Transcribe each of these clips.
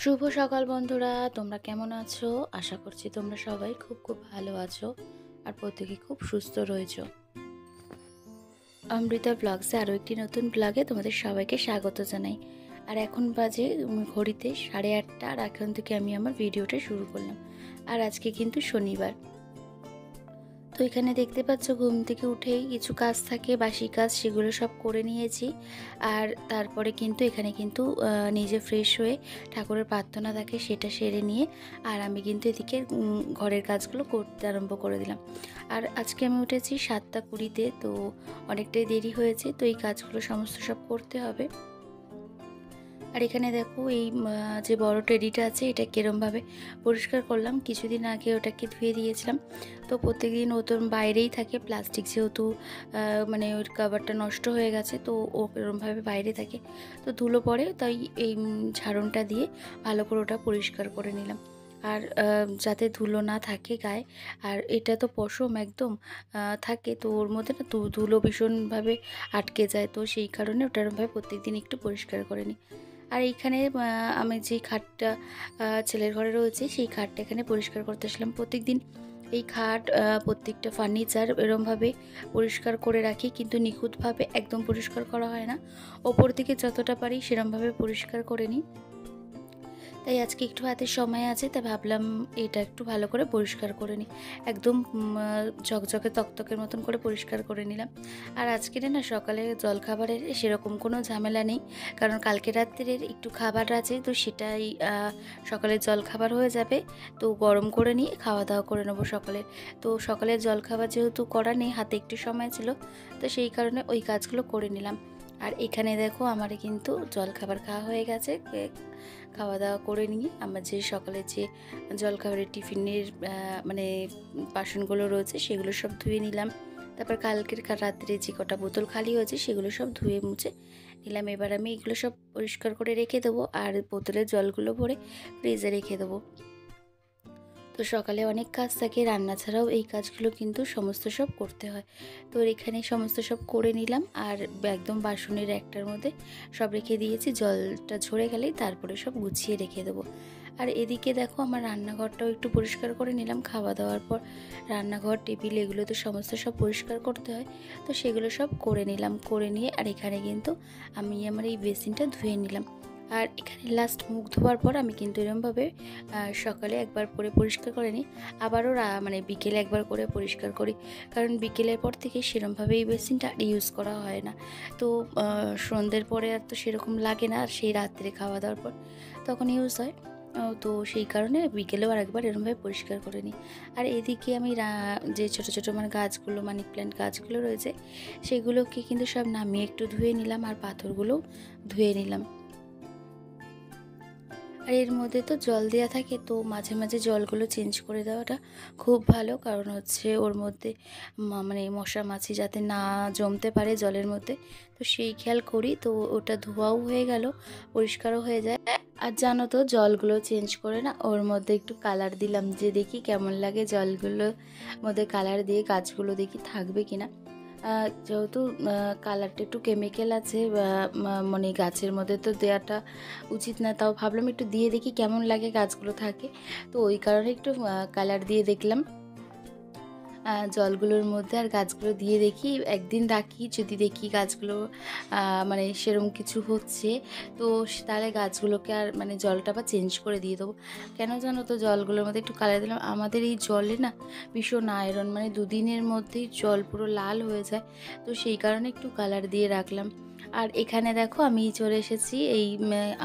শুভ সকাল বন্ধুরা, তোমরা কেমন আছো? আশা করছি তোমরা সবাই খুব খুব ভালো আছো আর প্রত্যেকে খুব সুস্থ রয়েছো। অমৃতা ব্লগসে আরও একটি নতুন ব্লগে তোমাদের সবাইকে স্বাগত জানাই। আর এখন বাজে ঘড়িতে 8:30, আর এখন থেকে আমি আমার ভিডিওটা শুরু করলাম। আর আজকে কিন্তু শনিবার। তো এখানে দেখতে পাচ্ছ ঘুম থেকে উঠেই কিছু কাজ থাকে, বাসি কাজ, সেগুলো সব করে নিয়েছি। আর তারপরে কিন্তু এখানে কিন্তু নিজে ফ্রেশ হয়ে ঠাকুরের প্রার্থনা থাকে সেটা সেরে নিয়ে আর আমি কিন্তু এদিকে ঘরের কাজগুলো করতে আরম্ভ করে দিলাম। আর আজকে আমি উঠেছি 7:20-তে, তো অনেকটাই দেরি হয়েছে, তো এই কাজগুলো সমস্ত সব করতে হবে। আর এখানে দেখো এই যে বড় টেডিটা আছে এটা কিরমভাবে পরিষ্কার করলাম। কিছুদিন আগে ওটাকে ধুয়ে দিয়েছিলাম, তো প্রত্যেকদিন ও তো বাইরেই থাকে, প্লাস্টিক যেহেতু মানে ওর কাভারটা নষ্ট হয়ে গেছে, তো ও এরমভাবে বাইরে থাকে, তো ধুলো পড়ে, তাই এই ঝাড়নটা দিয়ে ভালো করে ওটা পরিষ্কার করে নিলাম। আর যাতে ধুলো না থাকে গায়ে, আর এটা তো পশম একদম থাকে, তো ওর মধ্যে না ধুলো ভীষণভাবে আটকে যায়, তো সেই কারণে ওটা এরমভাবে প্রত্যেকদিন একটু পরিষ্কার করে নিই। আর এইখানে আমি যে খাটটা ছেলের ঘরে রয়েছে সেই খাটটা এখানে পরিষ্কার করতে আসলাম। প্রত্যেকদিন এই খাট প্রত্যেকটা ফার্নিচার এরমভাবে পরিষ্কার করে রাখি, কিন্তু নিখুঁতভাবে একদম পরিষ্কার করা হয় না। ওপর দিকে যতটা পারি সেরমভাবে পরিষ্কার করে নিই। তাই আজকে একটু হাতে সময় আছে, তাই ভাবলাম এটা একটু ভালো করে পরিষ্কার করে নিই। একদম ঝকঝকে তকতকের মতন করে পরিষ্কার করে নিলাম। আর আজকের না সকালে জলখাবারের সেরকম কোনো ঝামেলা নেই, কারণ কালকে রাত্রের একটু খাবার আছে, তো সেটাই সকালের জলখাবার হয়ে যাবে। তো গরম করে নিয়ে খাওয়া দাওয়া করে নেবো সকালে। তো সকালের জলখাবার যেহেতু করা নেই, হাতে একটু সময় ছিল, তো সেই কারণে ওই কাজগুলো করে নিলাম। আর এখানে দেখো আমার কিন্তু জলখাবার খাওয়া হয়ে গেছে। খাওয়া দাওয়া করে নিয়ে আমার যে সকালে যে জলখাবারের টিফিনের মানে বাসনগুলো রয়েছে সেগুলো সব ধুয়ে নিলাম। তারপর কালকের রাত্রে যে কটা বোতল খালি হয়েছে সেগুলো সব ধুয়ে মুছে নিলাম। এবার আমি এগুলো সব পরিষ্কার করে রেখে দেবো, আর বোতলের জলগুলো ভরে ফ্রিজে রেখে দেবো। তো সকালে অনেক কাজ থাকে, রান্না ছাড়াও এই কাজগুলো কিন্তু সমস্ত সব করতে হয়। তো এখানে সমস্ত সব করে নিলাম, আর একদম বাসনের একটার মধ্যে সব রেখে দিয়েছি। জলটা ঝরে গেলেই তারপরে সব গুছিয়ে রেখে দেবো। আর এদিকে দেখো আমার রান্নাঘরটাও একটু পরিষ্কার করে নিলাম। খাওয়া দাওয়ার পর রান্নাঘর, টেবিল, এগুলো তো সমস্ত সব পরিষ্কার করতে হয়, তো সেগুলো সব করে নিলাম। করে নিয়ে আর এখানে কিন্তু আমি আমার এই বেসিনটা ধুয়ে নিলাম। আর এখানে লাস্ট মুখ ধোয়ার পর আমি কিন্তু এরমভাবে সকালে একবার করে পরিষ্কার করে নিই, আবারও মানে বিকেলে একবার করে পরিষ্কার করি, কারণ বিকেলের পর থেকে সেরমভাবে এই বেসিনটা ইউজ করা হয় না। তো সন্ধ্যের পরে আর তো সেরকম লাগে না, আর সেই রাত্রে খাওয়া দাওয়ার পর তখন ইউজ হয়। তো সেই কারণে বিকেলেও আরেকবার এরমভাবে পরিষ্কার করে নিই। আর এদিকে আমি যে ছোটো ছোটো মানে গাছগুলো, মানি প্ল্যান্ট গাছগুলো রয়েছে, সেগুলোকে কিন্তু সব নামিয়ে একটু ধুয়ে নিলাম, আর পাথরগুলোও ধুয়ে নিলাম। আর এর মধ্যে তো জল দেওয়া থাকে, তো মাঝে মাঝে জলগুলো চেঞ্জ করে দেওয়াটা খুব ভালো, কারণ হচ্ছে ওর মধ্যে মানে মশা মাছি যাতে না জমতে পারে জলের মধ্যে, তো সেই খেয়াল করি। তো ওটা ধোয়াও হয়ে গেল, পরিষ্কারও হয়ে যায়। আর জানো তো জলগুলো চেঞ্জ করে না ওর মধ্যে একটু কালার দিলাম, যে দেখি কেমন লাগে জলগুলোর মধ্যে কালার দিয়ে গাছগুলো দেখি থাকবে কিনা। যেহেতু কালারটা একটু কেমিক্যাল আছে, মানে গাছের মধ্যে তো দেওয়াটা উচিত না, তাও ভাবলাম একটু দিয়ে দেখি কেমন লাগে গাছগুলো থাকে, তো ওই কারণে একটু কালার দিয়ে দেখলাম জলগুলোর মধ্যে। আর গাছগুলো দিয়ে দেখি, একদিন রাখি, যদি দেখি গাছগুলো মানে সেরকম কিছু হচ্ছে, তো তাহলে গাছগুলোকে আর মানে জলটা আবার চেঞ্জ করে দিয়ে দেবো। কেন জানো তো জলগুলোর মধ্যে একটু কালার দিলাম, আমাদের এই জলে না ভীষণ আয়রন, মানে দুদিনের মধ্যেই জল পুরো লাল হয়ে যায়, তো সেই কারণে একটু কালার দিয়ে রাখলাম। আর এখানে দেখো আমি চলে এসেছি এই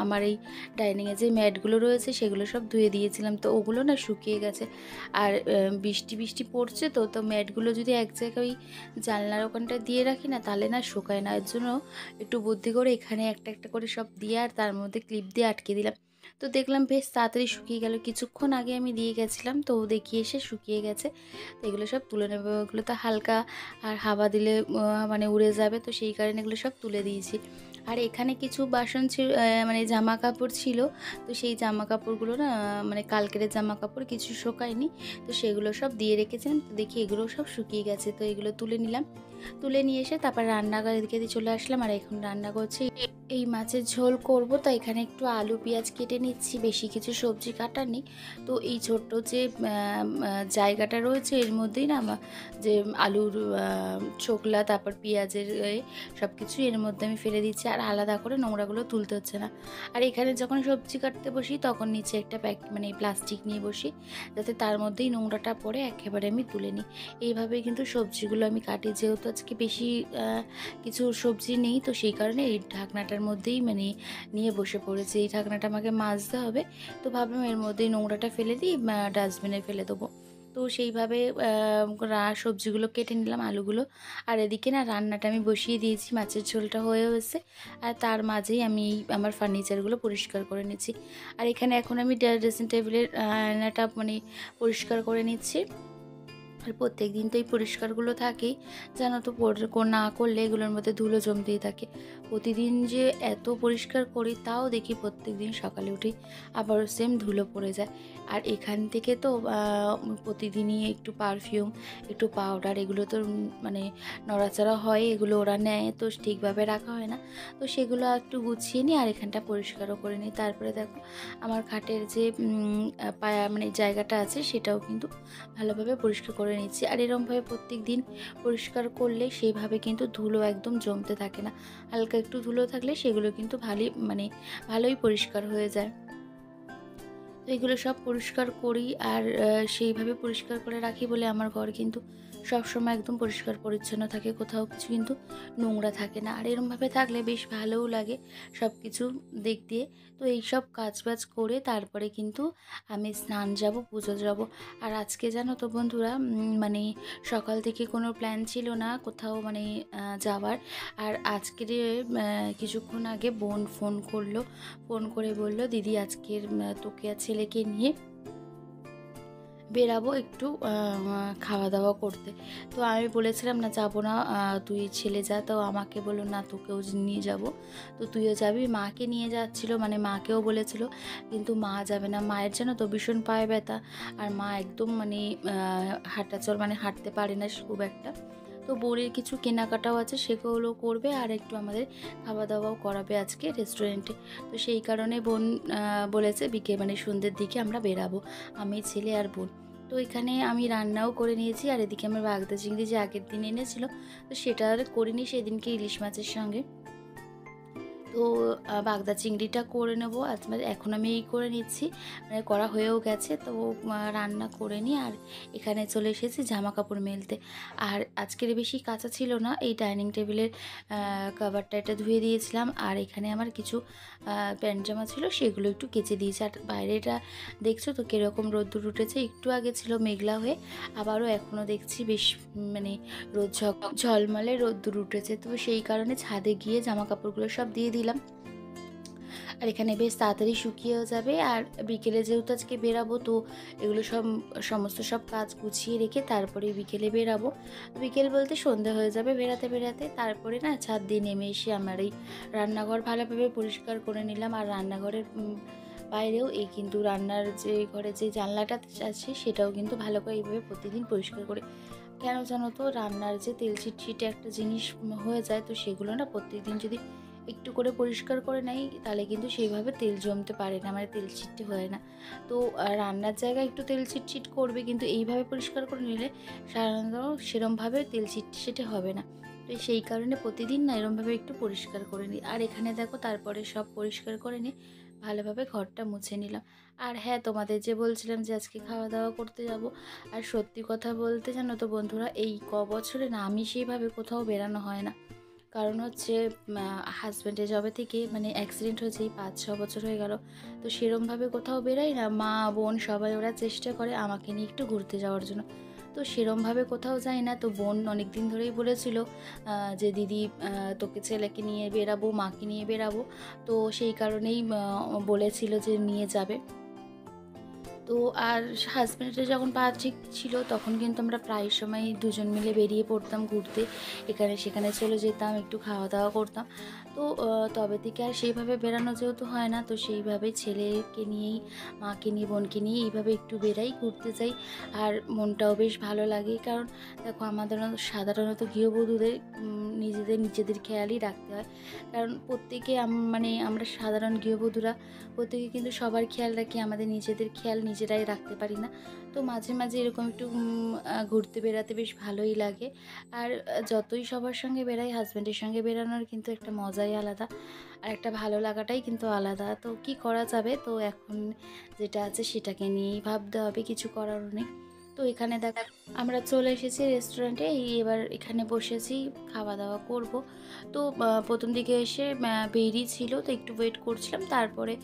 আমার এই ডাইনিংয়ে যে ম্যাটগুলো রয়েছে সেগুলো সব ধুয়ে দিয়েছিলাম, তো ওগুলো না শুকিয়ে গেছে। আর বৃষ্টি বৃষ্টি পড়ছে, তো তো ম্যাটগুলো যদি এক জায়গায় ওই জানলার ওখানটা দিয়ে রাখি না, তাহলে না শুকায় না। এর জন্য একটু বুদ্ধি করে এখানে একটা একটা করে সব দিয়ে আর তার মধ্যে ক্লিপ দিয়ে আটকে দিলাম, তো দেখলাম বেশ তাড়াতাড়ি শুকিয়ে গেল। কিছুক্ষণ আগে আমি দিয়ে গেছিলাম, তো দেখি এসে শুকিয়ে গেছে। তো এগুলো সব তুলে নেবো, ওগুলো তো হালকা, আর হাওয়া দিলে মানে উড়ে যাবে, তো সেই কারণে এগুলো সব তুলে দিয়েছি। আর এখানে কিছু বাসন ছিল, মানে জামা কাপড় ছিল, তো সেই জামা কাপড়গুলো না মানে কালকের জামা কাপড় কিছু শুকায়নি, তো সেগুলো সব দিয়ে রেখেছিলাম, তো দেখি এগুলো সব শুকিয়ে গেছে, তো এগুলো তুলে নিলাম। তুলে নিয়ে এসে তারপর রান্নাঘরের দিকে দিয়ে চলে আসলাম। আর এখন রান্না করছি এই মাছের ঝোল করব, তো এখানে একটু আলু পেঁয়াজ কেটে নিচ্ছি, বেশি কিছু সবজি কাটার নেই। তো এই ছোট্ট যে জায়গাটা রয়েছে এর মধ্যেই না যে আলুর ছোকলা তারপর পেঁয়াজের সব কিছু এর মধ্যে আমি ফেলে দিচ্ছি, আর আলাদা করে নোংরাগুলো তুলতে হচ্ছে না। আর এখানে যখন সবজি কাটতে বসি তখন নিচে একটা মানে প্লাস্টিক নিয়ে বসি, যাতে তার মধ্যেই নোংরাটা পড়ে একেবারে আমি তুলে নিই। এইভাবেই কিন্তু সবজিগুলো আমি কাটি, যেহেতু আজকে বেশি কিছু সবজি নেই, তো সেই কারণে এই ঢাকনাটার মধ্যেই মানে নিয়ে বসে পড়েছি। এই ঢাকনাটা আমাকে মাজতে হবে, তো ভাবলাম এর মধ্যেই নোংরাটা ফেলে দিই, ডাস্টবিনে ফেলে দেবো। তো সেইভাবে সবজিগুলো কেটে নিলাম, আলুগুলো। আর এদিকে না রান্নাটা আমি বসিয়ে দিয়েছি, মাছের ঝোলটা হয়ে হয়েছে, আর তার মাঝেই আমি আমার ফার্নিচারগুলো পরিষ্কার করে নিচ্ছি। আর এখানে এখন আমি ড্রেসিং টেবিলের আয়নাটা মানে পরিষ্কার করে নিচ্ছি। আর প্রত্যেক দিন তো এই পরিষ্কারগুলো থাকেই, জানো তো, না করলে এগুলোর মধ্যে ধুলো জমতেই থাকে। প্রতিদিন যে এত পরিষ্কার করি তাও দেখি প্রত্যেক দিন সকালে উঠেই আবারও সেম ধুলো পড়ে যায়। আর এখান থেকে তো প্রতিদিনই একটু পারফিউম, একটু পাউডার, এগুলো তো মানে নড়াচড়া হয়, এগুলো ওরা নেয়, তো ঠিকভাবে রাখা হয় না। তো সেগুলো একটু গুছিয়ে নিই আর এখানটা পরিষ্কারও করে নিই। তারপরে দেখো আমার খাটের যে পায়া মানে জায়গাটা আছে সেটাও কিন্তু ভালোভাবে পরিষ্কার করে নিচ্ছি। আর এরকমভাবে প্রত্যেক দিন পরিষ্কার করলে সেইভাবে কিন্তু ধুলো একদম জমতে থাকে না। হালকা একটু ধুলো থাকলে সেগুলো কিন্তু ভালোই পরিষ্কার হয়ে যায়। তো এগুলো সব পরিষ্কার করি, আর সেইভাবে পরিষ্কার করে রাখি বলে আমার ঘর কিন্তু সবসময় একদম পরিষ্কার পরিচ্ছন্ন থাকে, কোথাও কিছু কিন্তু নোংরা থাকে না। আর এরমভাবে থাকলে বেশ ভালোও লাগে সব কিছু দিক দিয়ে। তো এইসব কাজবাজ করে তারপরে কিন্তু আমি স্নান যাব, পুজো যাব। আর আজকে জানো তো বন্ধুরা, মানে সকাল থেকে কোনো প্ল্যান ছিল না কোথাও মানে যাওয়ার। আর আজকের কিছুক্ষণ আগে বোন ফোন করে বলল, দিদি আজকের তোকে আর ছেলেকে নিয়ে বেরাবো একটু খাওয়া দাওয়া করতে। তো আমি বলেছিলাম না, যাবো না, তুই ছেলে যা। তো আমাকে বললো না, তোকেও নিয়ে যাব, তো তুইও যাবি। মাকে নিয়ে যাচ্ছিল, মানে মাকেও বলেছিল, কিন্তু মা যাবে না। মায়ের যেন তো ভীষণ পায়ে ব্যথা, আর মা একদম মানে হাঁটাচল মানে হাঁটতে পারে না খুব একটা। তো বোনের কিছু কেনাকাটাও আছে, সেগুলো করবে, আর একটু আমাদের খাওয়া দাওয়াও করাবে আজকে রেস্টুরেন্টে। তো সেই কারণে বোন বলেছে মানে সন্ধ্যের দিকে আমরা বেরাবো, আমি, ছেলে আর বোন। তো এখানে আমি রান্নাও করে নিয়েছি, আর এদিকে আমার বাগদা চিংড়ি যে আগের দিন এনেছিল, তো সেটা আর করিনি, সেদিনকে ইলিশ মাছের সঙ্গে। তো বাগদা চিংড়িটা করে নেবো এখন আমি এই করে নিচ্ছি, মানে করা হয়েও গেছে। তো রান্না করে নিই, আর এখানে চলে এসেছি জামা কাপড় মেলতে। আর আজকের বেশি কাঁচা ছিল না, এই ডাইনিং টেবিলের কভারটা এটা ধুয়ে দিয়েছিলাম, আর এখানে আমার কিছু প্যান্ট জামা ছিল সেগুলো একটু কেচে দিয়েছি। আর বাইরেটা দেখছো তো কীরকম রোদ্দুর উঠেছে, একটু আগে ছিল মেঘলা হয়ে, আবারও এখনও দেখছি বেশ মানে রোদ ঝলমলে রোদ্দুর উঠেছে। তো সেই কারণে ছাদে গিয়ে জামা কাপড়গুলো সব দিয়ে দিলাম, আর এখানে বেশ তাড়াতাড়ি শুকিয়েও যাবে। আর বিকেলে যেহেতু আজকে বেরাবো, তো এগুলো সমস্ত সব কাজ গুছিয়ে রেখে তারপরে বিকেলে বেরাবো। বিকেল বলতে সন্ধে হয়ে যাবে বেরাতে। তারপরে না ছাদ দিয়ে নেমে এসে আমার এই রান্নাঘর ভালোভাবে পরিষ্কার করে নিলাম। আর রান্নাঘরের বাইরেও এই কিন্তু রান্নার যে ঘরে যে জানলাটা আছে সেটাও কিন্তু ভালো করে এইভাবে প্রতিদিন পরিষ্কার করে। কেন জানো তো, রান্নার যে তেল ছিটছিটে একটা জিনিস হয়ে যায়, তো সেগুলো না প্রত্যেকদিন যদি একটু করে পরিষ্কার করে নেই তাহলে কিন্তু সেইভাবে তেল জমতে পারে না, মানে তেল ছিটতে হয় না। তো রান্নার জায়গায় একটু তেল ছিটছিট করবে, কিন্তু এইভাবে পরিষ্কার করে নিলে সাধারণত সেরমভাবে তেল ছিটছিটে হবে না। তো সেই কারণে প্রতিদিন না এরমভাবে একটু পরিষ্কার করে নিই। আর এখানে দেখো তারপরে সব পরিষ্কার করে নিয়ে ভালোভাবে ঘরটা মুছে নিলাম। আর হ্যাঁ, তোমাদের যে বলছিলাম যে আজকে খাওয়া দাওয়া করতে যাব, আর সত্যি কথা বলতে জানো তো বন্ধুরা, এই বছরে না আমি সেইভাবে কোথাও বেরানো হয় না। কারণ হচ্ছে হাজব্যান্ডের জবে থেকে মানে অ্যাক্সিডেন্ট হয়েছে এই 5-6 বছর হয়ে গেল, তো সেরমভাবে কোথাও বেরাই না। মা বোন সবাই ওরা চেষ্টা করে আমাকে নিয়ে একটু ঘুরতে যাওয়ার জন্য, তো সেরমভাবে কোথাও যাই না। তো বোন অনেক দিন ধরেই বলেছিল যে দিদি তোকে ছেলেকে নিয়ে বেরাবো, মাকে নিয়ে বেরাবো, তো সেই কারণেই বলেছিল যে নিয়ে যাবে। তো আর হাজব্যান্ডের যখন পা ঠিক ছিল তখন কিন্তু আমরা প্রায় সময় দুজন মিলে বেরিয়ে পড়তাম ঘুরতে, এখানে সেখানে চলে যেতাম, একটু খাওয়া দাওয়া করতাম। তো তবে থেকে আর সেইভাবে বেড়ানো যেহেতু হয় না, তো সেইভাবে ছেলেকে নিয়েই, মাকে নিয়ে, বোনকে নিয়ে এইভাবে একটু বেরাই, ঘুরতে যাই। আর মনটাও বেশ ভালো লাগে, কারণ দেখো আমাদের সাধারণত গৃহবধূদের নিজেদের খেয়ালই রাখতে হয়। কারণ প্রত্যেকে মানে আমরা সাধারণ গৃহবধূরা প্রত্যেকে কিন্তু সবার খেয়াল রাখি, আমাদের নিজেদের খেয়াল নিজেরাই রাখতে পারি না। তো মাঝে মাঝে এরকম একটু ঘুরতে বেড়াতে বেশ ভালোই লাগে। আর যতই সবার সঙ্গে বেরাই, হাজব্যান্ডের সঙ্গে বেরানোর কিন্তু একটা মজাই আলাদা, আর একটা ভালো লাগাটাই কিন্তু আলাদা। তো কি করা যাবে, তো এখন যেটা আছে সেটাকে নিয়েই ভাবতে হবে, কিছু করারও নেই। তো এখানে দেখ আমরা চলে এসেছি রেস্টুরেন্টে, এবার এখানে বসেছি, খাওয়া দাওয়া করব। তো প্রথম দিকে এসে বেরিয়ে ছিল, তো একটু ওয়েট করছিলাম, তারপরে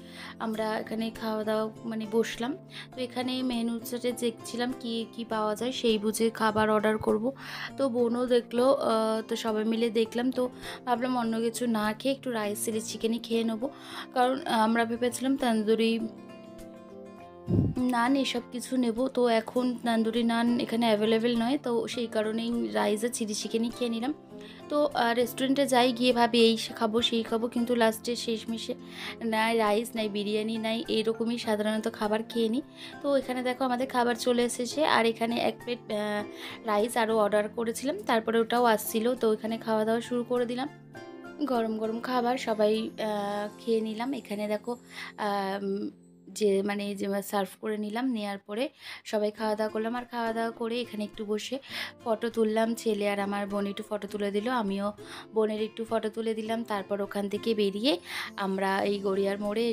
আমরা এখানে খাওয়া দাওয়া মানে বসলাম। তো এখানে মেনু সেটে দেখছিলাম কি কি পাওয়া যায়, সেই বুঝে খাবার অর্ডার করব। তো বোনও দেখলো, তো সবাই মিলে দেখলাম। তো ভাবলাম অন্য কিছু না খেয়ে একটু রাইস চিলি চিকেনই খেয়ে নেবো, কারণ আমরা ভেবেছিলাম তন্দুরি নান এসব কিছু নেব। তো এখন তন্দুরি নান এখানে অ্যাভেলেবেল নয়, তো সেই কারণেই রাইস আর চিলি চিকেনই খেয়ে নিলাম। তো রেস্টুরেন্টে যাই, গিয়ে ভাবি এই খাবো সেই খাবো, কিন্তু লাস্টে শেষমেশে নাই রাইস নাই বিরিয়ানি নাই, এইরকমই সাধারণত খাবার খেয়ে নিই। তো এখানে দেখো আমাদের খাবার চলে এসেছে, আর এখানে 1 প্লেট রাইস আরও অর্ডার করেছিলাম, তারপরে ওটাও আসছিলো। তো এখানে খাওয়া দাওয়া শুরু করে দিলাম, গরম গরম খাবার সবাই খেয়ে নিলাম। এখানে দেখো যে মানে যে সার্ভ করে নিলাম, নেওয়ার পরে সবাই খাওয়া দাওয়া করলাম। আর খাওয়া দাওয়া করে এখানে একটু বসে ফটো তুললাম, ছেলে আর আমার বোন একটু ফটো তুলে দিল, আমিও বোনের একটু ফটো তুলে দিলাম। তারপর ওখান থেকে বেরিয়ে আমরা এই গড়িয়ার মোড়ে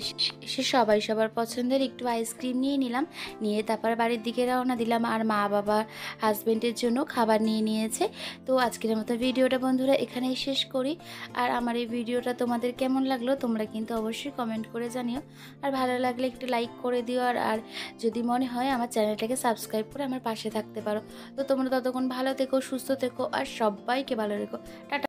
এসে সবাই সবার পছন্দের একটু আইসক্রিম নিয়ে নিলাম, নিয়ে তারপর বাড়ির দিকে রওনা দিলাম। আর মা বাবা হাজব্যান্ডের জন্য খাবার নিয়ে নিয়েছে। তো আজকের মতো ভিডিওটা বন্ধুরা এখানেই শেষ করি। আর আমার এই ভিডিওটা তোমাদের কেমন লাগলো তোমরা কিন্তু অবশ্যই কমেন্ট করে জানিও, আর ভালো লাগলে একটু লাইক করে দিও। আর যদি মনে হয় আমার চ্যানেলটাকে সাবস্ক্রাইব করে আমার পাশে থাকতে পারো। তো তোমরা ততক্ষণ ভালো থেকো, সুস্থ থেকো, আর সবাইকে ভালো রেখো। টাটা।